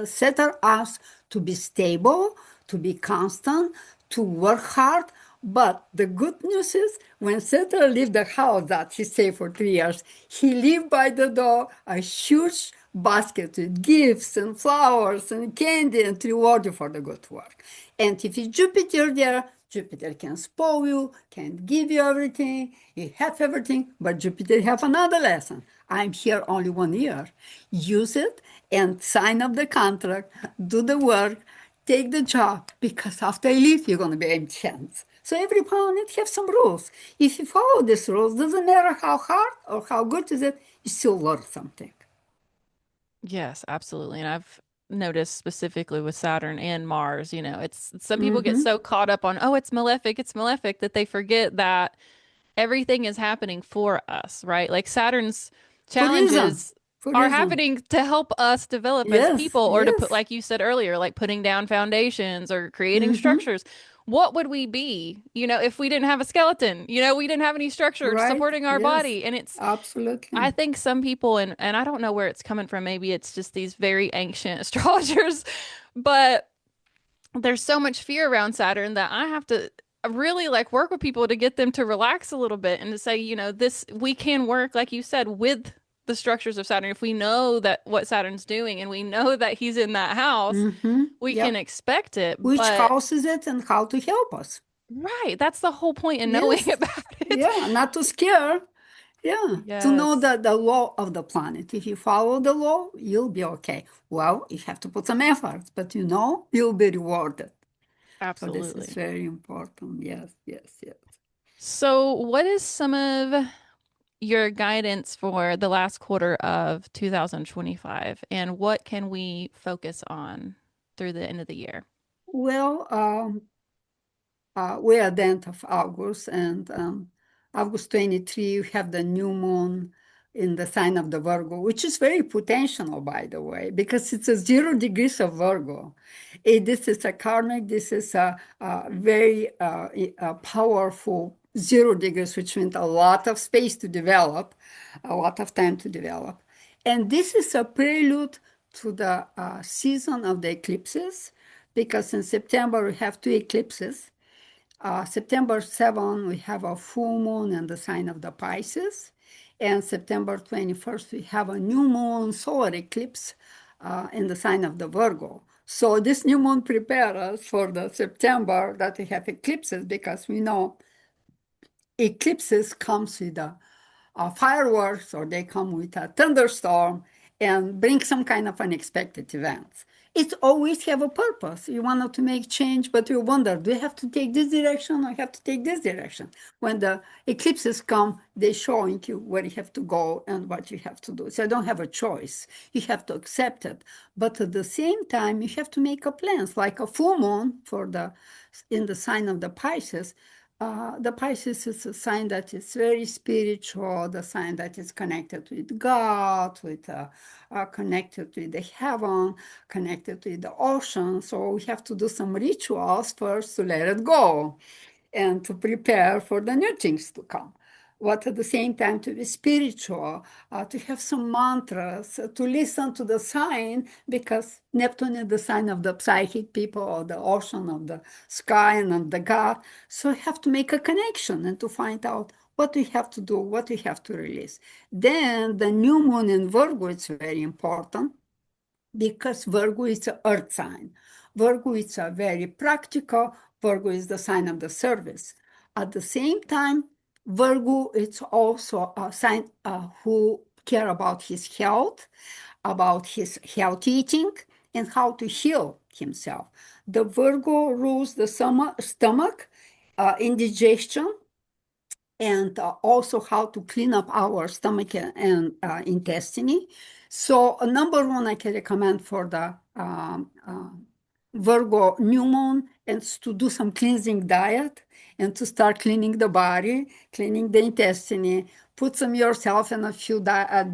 B: Saturn asks to be stable, to be constant, to work hard. But the good news is when Saturn left the house that he stayed for 3 years, he left by the door a huge basket with gifts and flowers and candy and reward you for the good work. And if it's Jupiter there, Jupiter can spoil you, can give you everything, you have everything, but Jupiter have another lesson. I'm here only 1 year. Use it and sign up the contract, do the work, take the job, because after I leave, you're going to be empty hands. So every planet has some rules. If you follow these rules, doesn't matter how hard or how good is it, you still learn something.
A: yes, absolutely. And I've noticed specifically with Saturn and Mars, it's some people get
B: Mm-hmm.
A: so caught up on, oh, it's malefic that they forget that everything is happening for us, right? Like Saturn's
B: For reason.
A: challenges
B: For
A: are
B: reason.
A: happening to help us develop as
B: Yes,
A: people or to put,
B: yes.
A: like you said earlier, like putting down foundations or creating
B: Mm-hmm.
A: structures. what would we be, if we didn't have a skeleton? We didn't have any structure
B: Right?
A: supporting our
B: Yes,
A: body. And I
B: absolutely.
A: think some people, and I don't know where it's coming from, maybe it's just these very ancient astrologers, but there's so much fear around Saturn that I have to really like work with people to get them to relax a little bit and to say, this we can work, like you said, with the structures of Saturn. If we know that what Saturn's doing and we know that he's in that house,
B: Mm-hmm.
A: we can
B: Yep.
A: expect it.
B: Which
A: But
B: house is it and how to help us?
A: right, that's the whole point in knowing
B: Yes.
A: about it.
B: Yeah, not to scare. Yeah, to know
A: Yes,
B: the law of the planet. If you follow the law, you'll be okay. Well, you have to put some effort, but you'll be rewarded. So this is
A: absolutely.
B: very important. Yes, yes, yes.
A: So, what is some of your guidance for the last quarter of 2025, and what can we focus on through the end of the year?
B: Well, we are the end of August, and August 23, we have the new moon in the sign of the Virgo, which is very potential, by the way, because it's a 0 degrees of Virgo. This is a karmic, this is a very powerful 0 degrees, which means a lot of space to develop, a lot of time to develop. And this is a prelude to the season of the eclipses, because in September we have two eclipses. September 7, we have a full moon in the sign of the Pisces. And September 21st, we have a new moon solar eclipse in the sign of the Virgo. So this new moon prepares us for the September that we have eclipses, because we know eclipses comes with fireworks, or they come with a thunderstorm and bring some kind of unexpected events. It always have a purpose. You want to make change, but you wonder, do you have to take this direction or have to take this direction? When the eclipses come, they showing you where you have to go and what you have to do. So I don't have a choice. You have to accept it. But at the same time, you have to make a plans, like a full moon in the sign of the Pisces. The Pisces is a sign that is very spiritual, the sign that is connected with God, connected with the heaven, connected with the ocean. So we have to do some rituals first to let it go and to prepare for the new things to come. But at the same time, to be spiritual, to have some mantras, to listen to the sign, because Neptune is the sign of the psychic people, or the ocean, of the sky, and of the God. So you have to make a connection and to find out what we have to do, what we have to release. Then the new moon in Virgo is very important, because Virgo is an earth sign. Virgo is a very practical. Virgo is the sign of the service. At the same time, Virgo is also a sign who care about his health, about his health eating, and how to heal himself. The Virgo rules the stomach, indigestion, and also how to clean up our stomach and intestine. So, number one, I can recommend for the Virgo new moon is to do some cleansing diet and to start cleaning the body, cleaning the intestine. Put some yourself in a few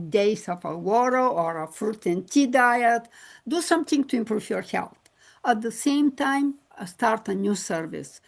B: days of a water or a fruit and tea diet. Do something to improve your health. At the same time, start a new service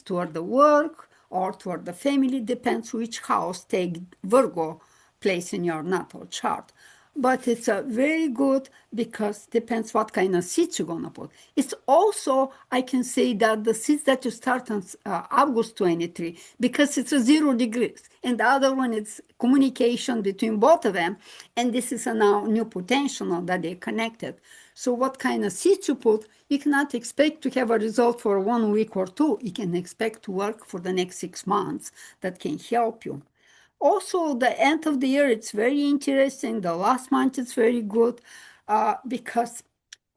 B: toward the work or toward the family, depends which house take Virgo place in your natal chart. But it's a very good, because depends what kind of seeds you're gonna put. It's also, I can say that the seeds that you start on August 23, because it's a 0 degrees, and the other one is communication between both of them, and this is a now new potential that they're connected. So what kind of seeds you put, you cannot expect to have a result for 1 week or two. You can expect to work for the next 6 months that can help you. Also, the end of the year, it's very interesting. The last month is very good, because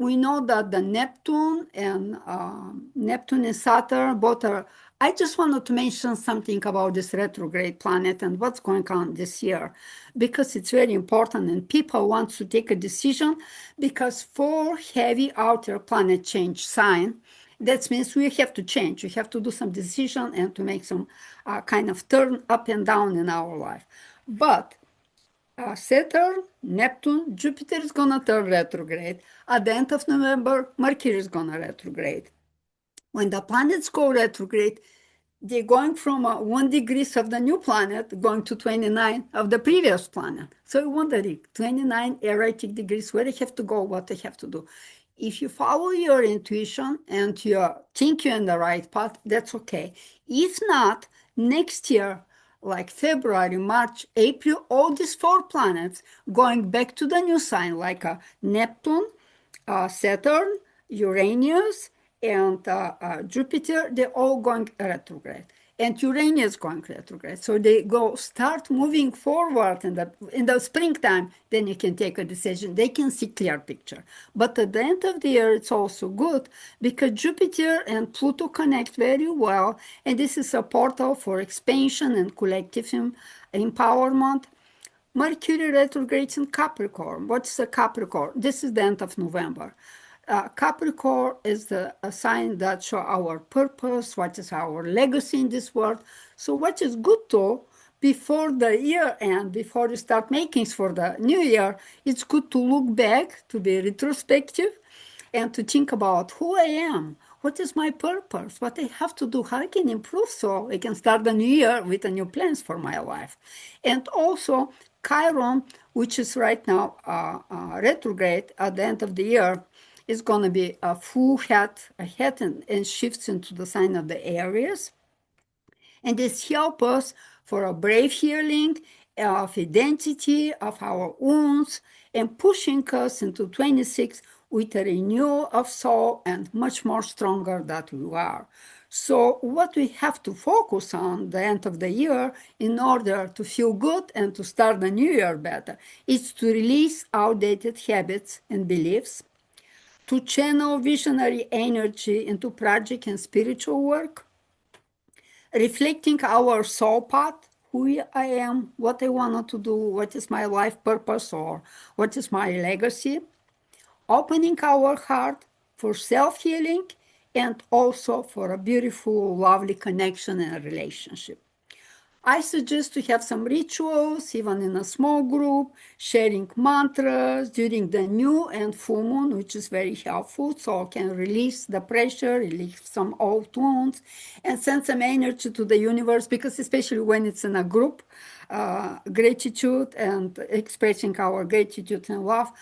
B: we know that the Neptune and Saturn both are. I just wanted to mention something about this retrograde planet and what's going on this year, because it's very important and people want to take a decision, because for heavy outer planet change sign, that means we have to change. We have to do some decision and to make some kind of turn up and down in our life. But Saturn, Neptune, Jupiter is going to turn retrograde. At the end of November, Mercury is going to retrograde. When the planets go retrograde, they're going from 1 degrees of the new planet going to 29 of the previous planet. So you're wondering, 29 erratic degrees, where they have to go, what they have to do. If you follow your intuition and you think you're in the right path, that's okay. If not, next year, like February, March, April, all these four planets going back to the new sign, like Neptune, Saturn, Uranus, and Jupiter, they're all going retrograde. And Uranus going retrograde. So they go start moving forward in the springtime, then you can take a decision. They can see clear picture. But at the end of the year, it's also good because Jupiter and Pluto connect very well. And this is a portal for expansion and collective empowerment. Mercury retrogrades in Capricorn. What's a Capricorn? This is the end of November. Capricorn is a sign that shows our purpose, what is our legacy in this world. So what is good though, before the year end, before you start makings for the new year, it's good to look back, to be retrospective, and to think about who I am, what is my purpose, what I have to do, how I can improve so I can start the new year with a new plans for my life. And also Chiron, which is right now retrograde at the end of the year, is going to be a full hat and shifts into the sign of the Aries. And this helps us for a brave healing of identity, of our wounds, and pushing us into 26 with a renewal of soul and much more stronger than we are. So what we have to focus on the end of the year in order to feel good and to start the new year better is to release outdated habits and beliefs, to channel visionary energy into project and spiritual work, reflecting our soul path, who I am, what I wanted to do, what is my life purpose, or what is my legacy, opening our heart for self-healing and also for a beautiful, lovely connection and relationship. I suggest to have some rituals, even in a small group, sharing mantras during the new and full moon, which is very helpful, so I can release the pressure, release some old wounds, and send some energy to the universe, because especially when it's in a group, gratitude and expressing our gratitude and love,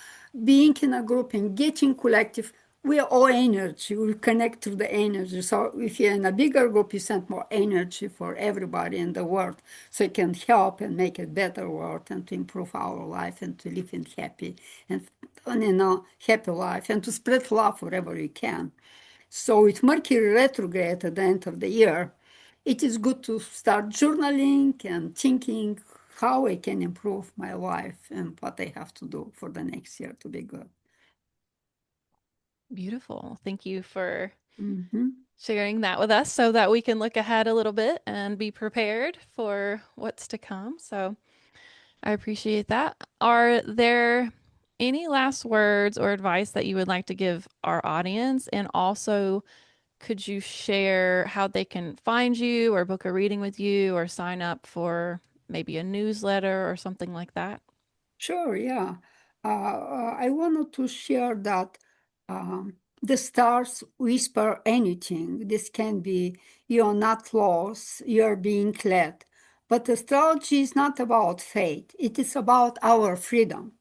B: being in a group and getting collective, we are all energy. We connect through the energy. So if you're in a bigger group, you send more energy for everybody in the world, so it can help and make a better world and to improve our life and to live in happy and happy life and to spread love wherever you can. So with Mercury retrograde at the end of the year, it is good to start journaling and thinking how I can improve my life and what I have to do for the next year to be good.
A: Beautiful. Thank you for
B: Mm-hmm.
A: sharing that with us so that we can look ahead a little bit and be prepared for what's to come. So I appreciate that. Are there any last words or advice that you would like to give our audience? And also, could you share how they can find you or book a reading with you or sign up for maybe a newsletter or something like that?
B: Sure, yeah. I wanted to share that the stars whisper anything. This can be you're not lost, you're being led. But astrology is not about fate, it is about our freedom.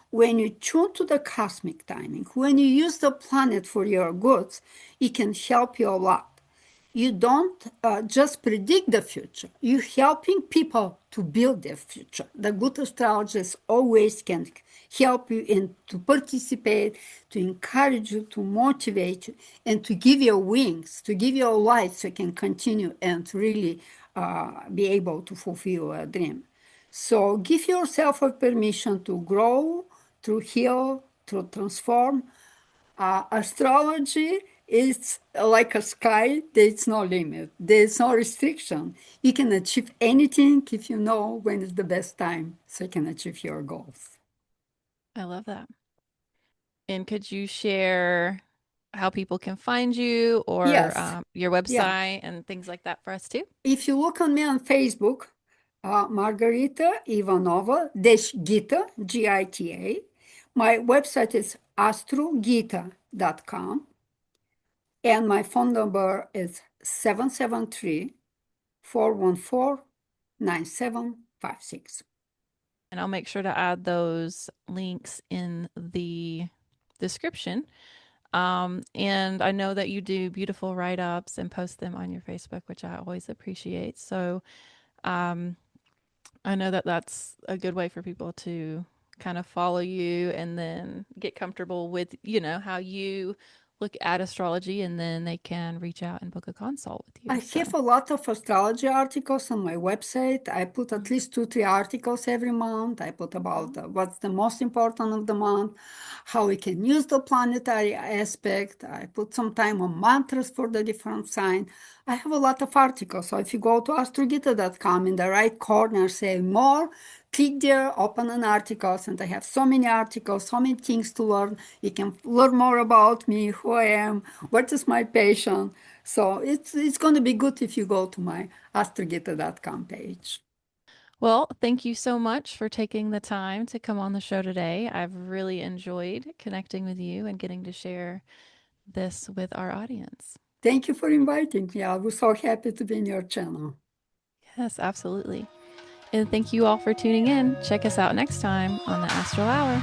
B: When you tune to the cosmic timing, when you use the planet for your goods, it can help you a lot. You don't just predict the future, you're helping people to build their future. The good astrologers always can help you and to participate, to encourage you, to motivate you, and to give you wings, to give you a light so you can continue and really be able to fulfill a dream. So give yourself a permission to grow, to heal, to transform. Astrology is like a sky, there's no limit, there's no restriction. You can achieve anything if you know when is the best time so you can achieve your goals.
A: I love that. And could you share how people can find you or
B: Yes,
A: your
B: yeah.
A: website and things like that for us too?
B: If you look on me on Facebook, Margarita Ivanova dash Gita, Gita. My website is astrogita.com. And my phone number is 773-414-9756.
A: And I'll make sure to add those links in the description. And I know that you do beautiful write ups and post them on your Facebook, which I always appreciate. So um, I know that that's a good way for people to kind of follow you and then get comfortable with, how you look at astrology, and then they can reach out and book a consult with
B: I
A: you.
B: have
A: So,
B: a lot of astrology articles on my website. I put at least 2, 3 articles every month. I put about
A: oh,
B: what's the most important of the month, how we can use the planetary aspect. I put some time on mantras for the different sign. I have a lot of articles. So if you go to astrogita.com in the right corner, say more, click there, open an articles, and I have so many articles, so many things to learn. You can learn more about me, who I am, what is my passion. So it's going to be good if you go to my astrogita.com page.
A: well, thank you so much for taking the time to come on the show today. I've really enjoyed connecting with you and getting to share this with our audience.
B: Thank you for inviting me. I was so happy to be in your channel.
A: Yes, absolutely. And thank you all for tuning in. Check us out next time on the Astral Hour.